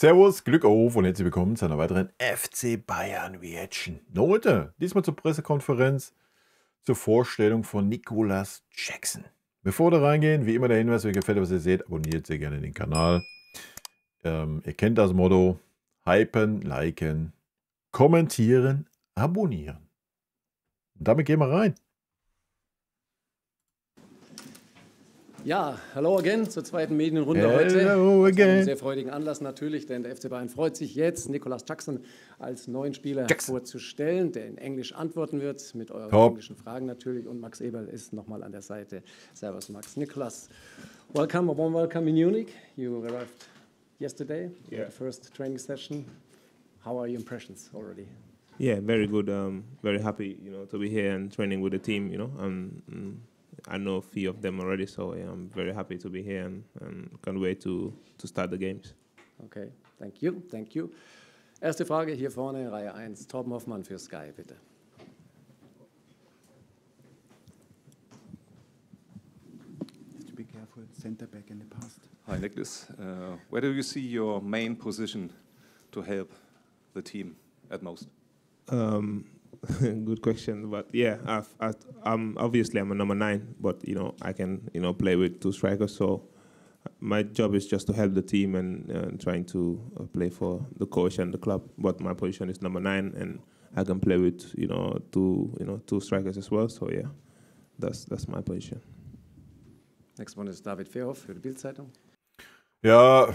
Servus, Glück auf und herzlich willkommen zu einer weiteren FC Bayern Reaction. Note, diesmal zur Pressekonferenz zur Vorstellung von Nicolas Jackson. Bevor wir da reingehen, wie immer der Hinweis, wenn euch gefällt, was ihr seht, abonniert sehr gerne den Kanal. Ihr kennt das Motto, hypen, liken, kommentieren, abonnieren. Und damit gehen wir rein. Ja, hello again zur zweiten Medienrunde heute. Hello again. Einen sehr freudigen Anlass natürlich, denn der FC Bayern freut sich jetzt, Nicolas Jackson als neuen Spieler vorzustellen, der in Englisch antworten wird, mit euren englischen Fragen natürlich. Und Max Eberl ist nochmal an der Seite. Servus Max. Nicolas, welcome, a warm welcome in Munich. You arrived yesterday, the first training session. How are your impressions already? Yeah, very good. Very happy, to be here and training with the team. I know a few of them already, so yeah, I'm very happy to be here and can't wait to start the games. Okay, thank you, thank you. Erste Frage hier vorne, Reihe 1, Torben Hoffmann für Sky, bitte. To be careful, center back in the past. Hi, Nicholas. Where do you see your main position to help the team at most? Good question, but yeah, obviously I'm a number 9, but I can play with 2 strikers. So my job is just to help the team and trying to play for the coach and the club. But my position is number 9, and I can play with two strikers as well. So yeah, that's my position. Next one is David Verhoff für die Bild-Zeitung. Ja,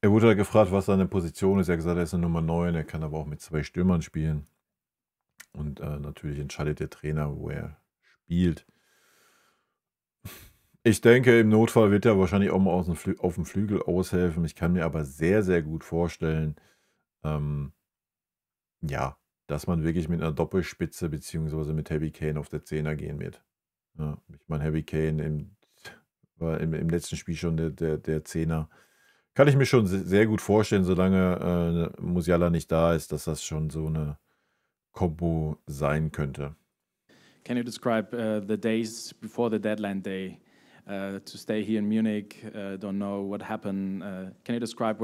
er wurde gefragt, was seine Position ist. Er hat gesagt, er ist eine Nummer 9, er kann aber auch mit 2 Stürmern spielen. Und natürlich entscheidet der Trainer, wo er spielt. Ich denke, im Notfall wird er wahrscheinlich auch mal auf dem Flügel aushelfen. Ich kann mir aber sehr, sehr gut vorstellen, ja, dass man wirklich mit einer Doppelspitze bzw. mit Harry Kane auf der 10er gehen wird. Ja, ich meine, Harry Kane war im letzten Spiel schon der 10er. Kann ich mir schon sehr gut vorstellen, solange Musiala nicht da ist, dass das schon so eine Kombo sein könnte. Can you describe the days before the deadline day to stay here in Munich? Don't know what happened. Can you describe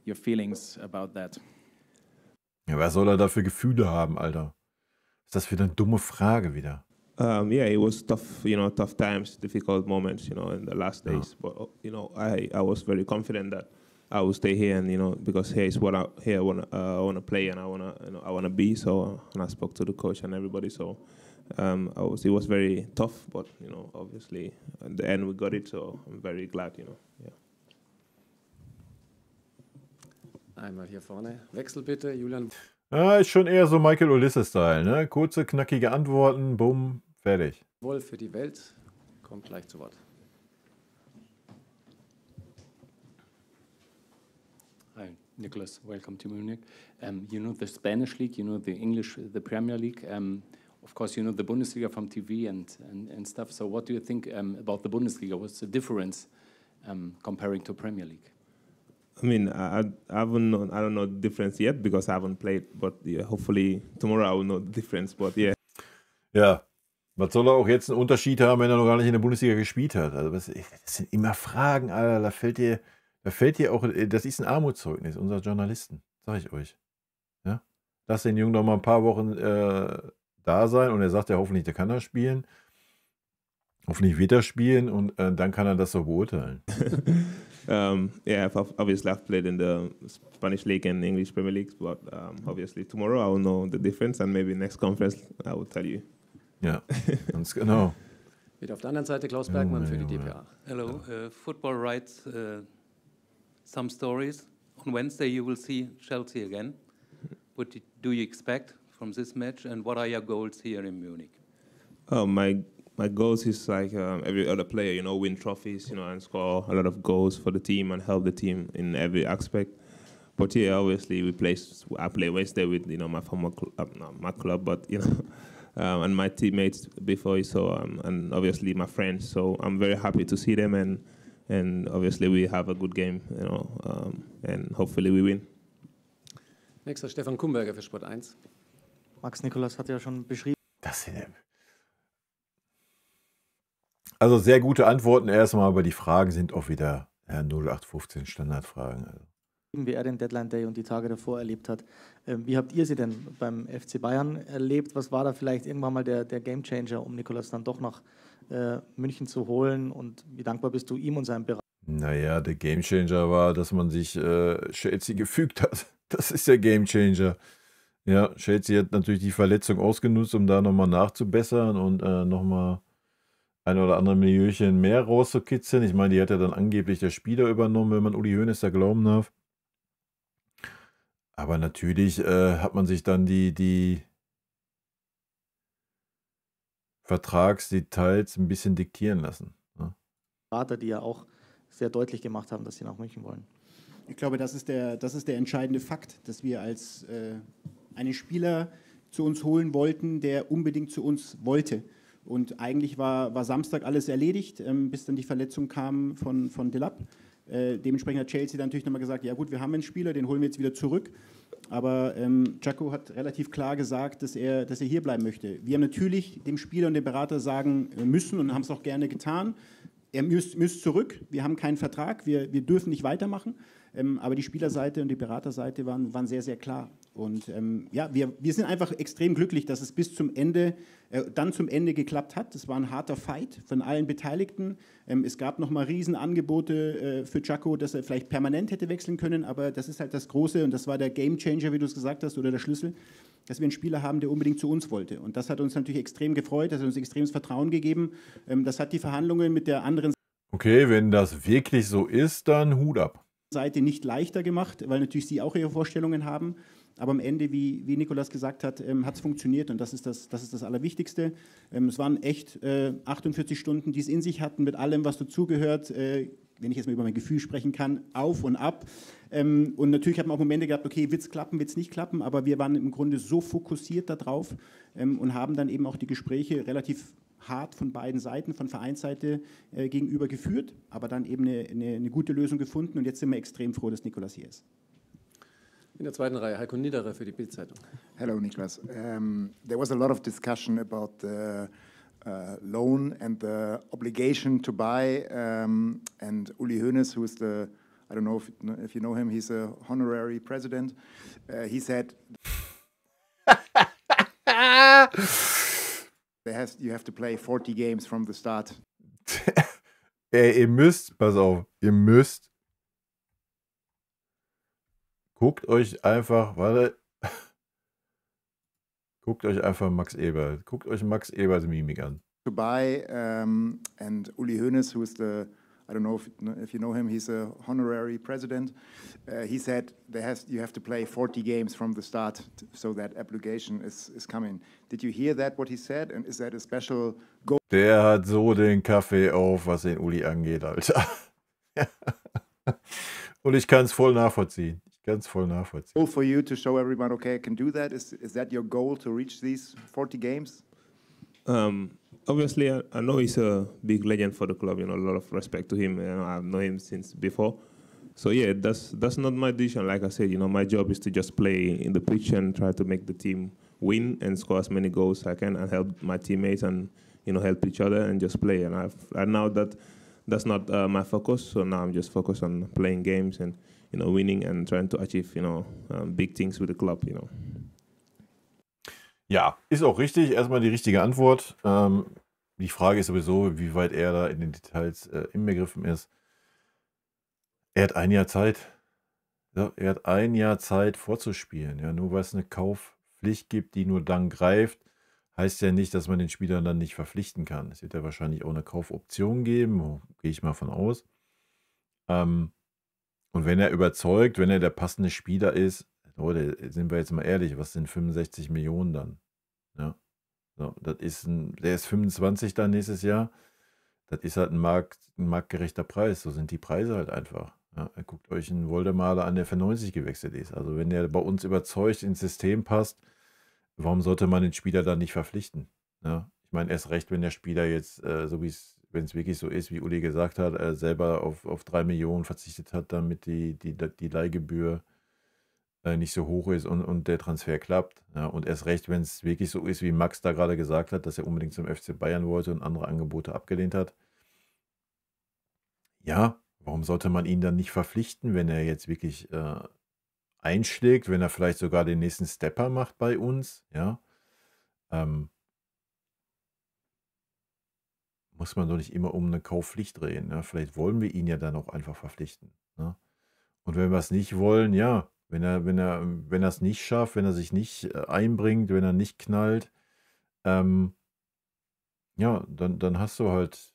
your feelings about that? Ja, wer soll er da für Gefühle haben, Alter? Ist das wieder eine dumme Frage wieder? Yeah, it was tough, tough times, difficult moments, in the last days. But I was very confident that I will stay here, and because here is what I wanna play, and I wanna be. So and I spoke to the coach and everybody. So it was very tough, but obviously at the end we got it. So I'm very glad, Yeah. Einmal hier vorne. Wechsel bitte, Julian. Ja, ist schon eher so Michael Olise-Style, ne? Kurze, knackige Antworten, bumm, fertig. Wolf für die Welt kommt gleich zu Wort. Hi, Nicholas. Welcome to Munich. You know the Spanish league, you know the English, the Premier League. Of course, you know the Bundesliga from TV and stuff. So, what do you think about the Bundesliga? What's the difference comparing to Premier League? I mean, I don't know the difference yet because I haven't played. But yeah, hopefully tomorrow I will know the difference. But yeah. Ja, was soll er auch jetzt einen Unterschied haben, wenn er noch gar nicht in der Bundesliga gespielt hat? Also das sind immer Fragen, Alter. Da fällt dir auch, das ist ein Armutszeugnis unserer Journalisten, sag ich euch. Ja? Lass den Jungen doch mal ein paar Wochen da sein und er sagt ja hoffentlich, der kann er spielen. Hoffentlich wird er spielen und dann kann er das so beurteilen. Yeah, obviously I've played in the Spanish League and English Premier League, but obviously tomorrow I will know the difference and maybe next conference I will tell you. Ja, ganz genau. Wieder auf der anderen Seite Klaus Bergmann für die DPA. Hello, Football writes some stories. On Wednesday you will see Chelsea again. What do you expect from this match and what are your goals here in Munich? My goals is like every other player, win trophies, and score a lot of goals for the team and help the team in every aspect. But yeah, obviously I play Wednesday with my former my club, but and my teammates before, so and obviously my friends. So I'm very happy to see them and obviously we have a good game, and hopefully we win. Nächster Stefan Kumberger für Sport 1. Max Nicolas hat ja schon beschrieben. Also sehr gute Antworten erstmal, aber die Fragen sind auch wieder 0815 Standardfragen. Also wie er den Deadline Day und die Tage davor erlebt hat. Wie habt ihr sie denn beim FC Bayern erlebt? Was war da vielleicht irgendwann mal der Gamechanger, um Nicolas dann doch nach München zu holen? Und wie dankbar bist du ihm und seinem Berater? Naja, der Gamechanger war, dass man sich Chelsea gefügt hat. Das ist der Gamechanger. Ja, Chelsea hat natürlich die Verletzung ausgenutzt, um da nochmal nachzubessern und nochmal ein oder andere Millionchen mehr rauszukitzeln. Ich meine, die hat ja dann angeblich der Spieler übernommen, wenn man Uli Hoeneß da glauben darf. Aber natürlich hat man sich dann die Vertragsdetails ein bisschen diktieren lassen. Ne? Berater, die ja auch sehr deutlich gemacht haben, dass sie nach München wollen. Ich glaube, das ist der entscheidende Fakt, dass wir als einen Spieler zu uns holen wollten, der unbedingt zu uns wollte. Und eigentlich war Samstag alles erledigt, bis dann die Verletzung kam von Delap. Dementsprechend hat Chelsea dann natürlich nochmal gesagt, ja gut, wir haben einen Spieler, den holen wir jetzt wieder zurück. Aber Jacko hat relativ klar gesagt, dass er hier bleiben möchte. Wir haben natürlich dem Spieler und dem Berater sagen müssen und haben es auch gerne getan, er müsst zurück, wir haben keinen Vertrag, wir dürfen nicht weitermachen. Aber die Spielerseite und die Beraterseite waren sehr, sehr klar. Und ja, wir sind einfach extrem glücklich, dass es bis zum Ende, dann zum Ende geklappt hat. Das war ein harter Fight von allen Beteiligten. Es gab nochmal Riesenangebote für Jacko, dass er vielleicht permanent hätte wechseln können, aber das ist halt das Große und das war der Gamechanger, wie du es gesagt hast, oder der Schlüssel, dass wir einen Spieler haben, der unbedingt zu uns wollte. Und das hat uns natürlich extrem gefreut, das hat uns extremes Vertrauen gegeben. Das hat die Verhandlungen mit der anderen Okay, wenn das wirklich so ist, dann Hut ab. Seite nicht leichter gemacht, weil natürlich sie auch ihre Vorstellungen haben. Aber am Ende, wie Nicolas gesagt hat, hat es funktioniert und das ist das Allerwichtigste. Es waren echt 48 Stunden, die es in sich hatten, mit allem, was dazugehört, wenn ich jetzt mal über mein Gefühl sprechen kann, auf und ab. Und natürlich hat man auch Momente gehabt, okay, wird es klappen, wird es nicht klappen, aber wir waren im Grunde so fokussiert darauf und haben dann eben auch die Gespräche relativ hart von beiden Seiten, von Vereinsseite gegenüber geführt, aber dann eben eine gute Lösung gefunden und jetzt sind wir extrem froh, dass Nicolas hier ist. In der zweiten Reihe, Heiko Niederer für die Bild-Zeitung. Hello, Niklas. There was a lot of discussion about the loan and the obligation to buy, and Uli Hoeneß, who is I don't know if you know him, he's a honorary president. He said, you have to play 40 games from the start. Ihr müsst, pass auf, guckt euch einfach Max Eberl. Guckt euch Max Eberls Mimik an. To buy, and Uli Hoeneß, who is I don't know if you know him, he's a honorary president. He said you have to play 40 games from the start so that obligation is coming. Did you hear that, what he said? And is that a special goal? Der hat so den Kaffee auf, was den Uli angeht, Alter. Und ich kann es voll nachvollziehen. Goal for you to show everyone, okay, I can do that. Is that your goal to reach these 40 games? Obviously, I know he's a big legend for the club. You know, a lot of respect to him. I've known him since before. So yeah, that's not my decision. Like I said, you know, my job is to just play in the pitch and try to make the team win and score as many goals as I can and help my teammates and help each other and just play. And now that's not my focus. So now I'm just focused on playing games and winning and trying to achieve big things with the club. Ja, ist auch richtig. Erstmal die richtige Antwort. Die Frage ist sowieso, wie weit er da in den Details inbegriffen ist. Er hat ein Jahr Zeit. Ja, er hat ein Jahr Zeit vorzuspielen. Ja, nur weil es eine Kaufpflicht gibt, die nur dann greift, heißt ja nicht, dass man den Spieler dann nicht verpflichten kann. Es wird ja wahrscheinlich auch eine Kaufoption geben, gehe ich mal von aus. Und wenn er überzeugt, wenn er der passende Spieler ist, Leute, sind wir jetzt mal ehrlich, was sind 65 Millionen dann? Ja. So, der ist 25 dann nächstes Jahr. Das ist halt ein marktgerechter Preis. So sind die Preise halt einfach. Ja, guckt euch einen Woldemaler an, der für 90 gewechselt ist. Also wenn der bei uns überzeugt ins System passt, warum sollte man den Spieler dann nicht verpflichten? Ja, ich meine, erst recht, wenn der Spieler jetzt, wenn es wirklich so ist, wie Uli gesagt hat, selber auf 3 Millionen verzichtet hat, damit die Leihgebühr nicht so hoch ist und der Transfer klappt. Ja, und erst recht, wenn es wirklich so ist, wie Max da gerade gesagt hat, dass er unbedingt zum FC Bayern wollte und andere Angebote abgelehnt hat. Ja, Warum sollte man ihn dann nicht verpflichten, wenn er jetzt wirklich einschlägt, wenn er vielleicht sogar den nächsten Stepper macht bei uns, ja? Muss man doch nicht immer um eine Kaufpflicht drehen, ne? Vielleicht wollen wir ihn ja dann auch einfach verpflichten, ne? Und wenn wir es nicht wollen, ja, wenn er es nicht schafft, wenn er sich nicht einbringt, wenn er nicht knallt, ja, dann hast du halt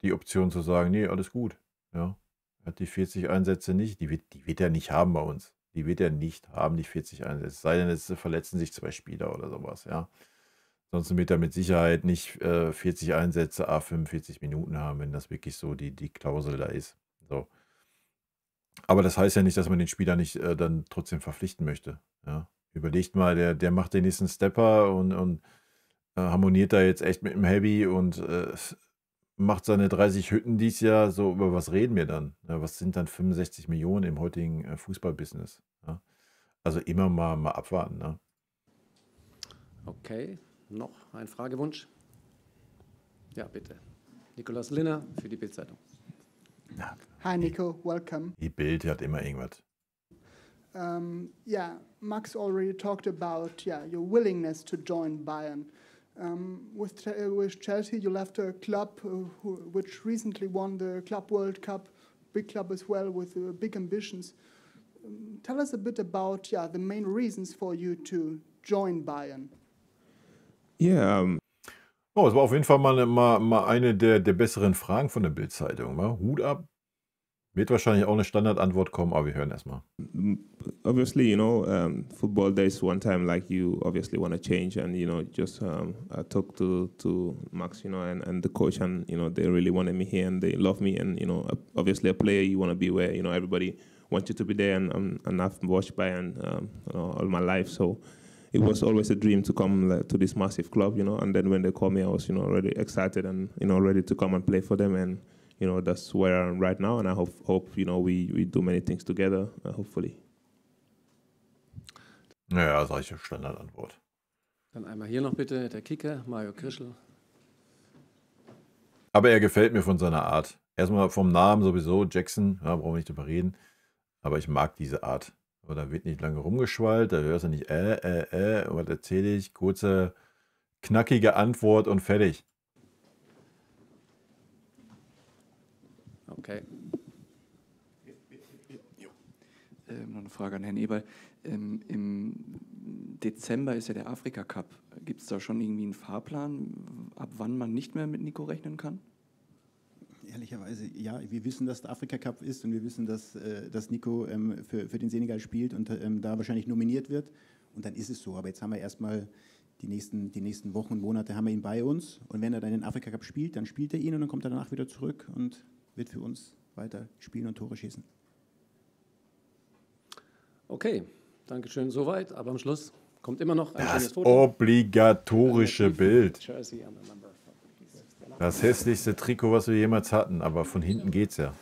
die Option zu sagen, nee, alles gut, ja. Er hat die 40 Einsätze nicht, die wird er nicht haben bei uns. Die wird er nicht haben, die 40 Einsätze. Es sei denn, es verletzen sich 2 Spieler oder sowas, ja. Sonst wird er mit Sicherheit nicht 40 Einsätze, 45 Minuten haben, wenn das wirklich so die Klausel da ist. So. Aber das heißt ja nicht, dass man den Spieler nicht dann trotzdem verpflichten möchte. Ja. Überlegt mal, der macht den nächsten Stepper und harmoniert da jetzt echt mit dem Heavy und macht seine 30 Hütten dieses Jahr. So, über was reden wir dann? Ja, was sind dann 65 Millionen im heutigen Fußballbusiness? Ja. Also immer mal abwarten. Ne? Okay, noch ein Fragewunsch? Ja, bitte. Nikolaus Linner für die Bild-Zeitung. Ja. Hi Nico, welcome. Die Bild hat immer irgendwas. Yeah, Max already talked about your willingness to join Bayern. With Chelsea, you left a club which recently won the Club World Cup, big club as well with big ambitions. Tell us a bit about the main reasons for you to join Bayern. Yeah. Oh, es war auf jeden Fall mal eine der besseren Fragen von der Bild-Zeitung. Hut ab. Wird wahrscheinlich auch eine Standardantwort kommen, aber wir hören erstmal. Obviously, you know, football there's one time like you obviously want to change, and you know, just I talked to Max, you know, and the coach, and you know, they really wanted me here and they love me, and you know, obviously a player you want to be where you know everybody wants you to be there, and I've watched Bayern you know, all my life, so it was always a dream to come to this massive club, you know, and then when they called me, I was you know already excited and you know ready to come and play for them, and you know, that's where I am right now, and I hope you know, we do many things together, hopefully. Ja, solche Standardantwort. Dann einmal hier noch bitte der Kicker, Mario Krischl. Aber er gefällt mir von seiner Art. Erstmal vom Namen sowieso, Jackson, ja, brauchen wir nicht drüber reden. Aber ich mag diese Art. Aber da wird nicht lange rumgeschwallt, da hörst du nicht was erzähle ich, kurze, knackige Antwort und fertig. Okay. Noch eine Frage an Herrn Eberl. Im Dezember ist ja der Afrika-Cup. Gibt es da schon irgendwie einen Fahrplan, ab wann man nicht mehr mit Nico rechnen kann? Ehrlicherweise, ja. Wir wissen, dass der Afrika-Cup ist und wir wissen, dass Nico für den Senegal spielt und da wahrscheinlich nominiert wird. Und dann ist es so. Aber jetzt haben wir erstmal die nächsten Wochen und Monate haben wir ihn bei uns. Und wenn er dann den Afrika-Cup spielt, dann spielt er ihn und dann kommt er danach wieder zurück und wird für uns weiter spielen und Tore schießen. Okay, danke schön soweit. Aber am Schluss kommt immer noch ein Das schönes Foto. obligatorische Bild. Jersey on the number. Das hässlichste Trikot, was wir jemals hatten. Aber von hinten geht's ja.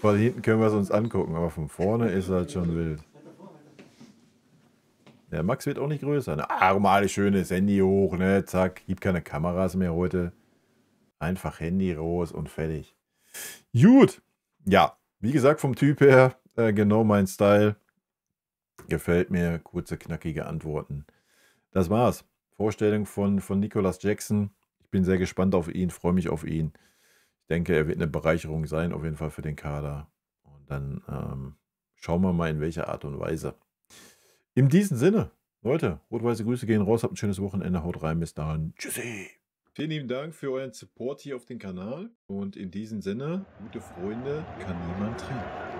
Von hinten können wir es uns angucken, aber von vorne ist halt schon wild. Der Max wird auch nicht größer. Ne? Mal schönes Handy hoch, ne? Zack, gibt keine Kameras mehr heute. Einfach Handy raus und fertig. Gut. Ja, wie gesagt, vom Typ her genau mein Style. Gefällt mir. Kurze, knackige Antworten. Das war's. Vorstellung von Nicolas Jackson. Ich bin sehr gespannt auf ihn, freue mich auf ihn. Ich denke, er wird eine Bereicherung sein, auf jeden Fall für den Kader. Und dann schauen wir mal, in welcher Art und Weise. In diesem Sinne, Leute, rot-weiße Grüße gehen raus, habt ein schönes Wochenende, haut rein, bis dann. Tschüssi. Vielen lieben Dank für euren Support hier auf dem Kanal. Und in diesem Sinne, gute Freunde kann niemand trennen.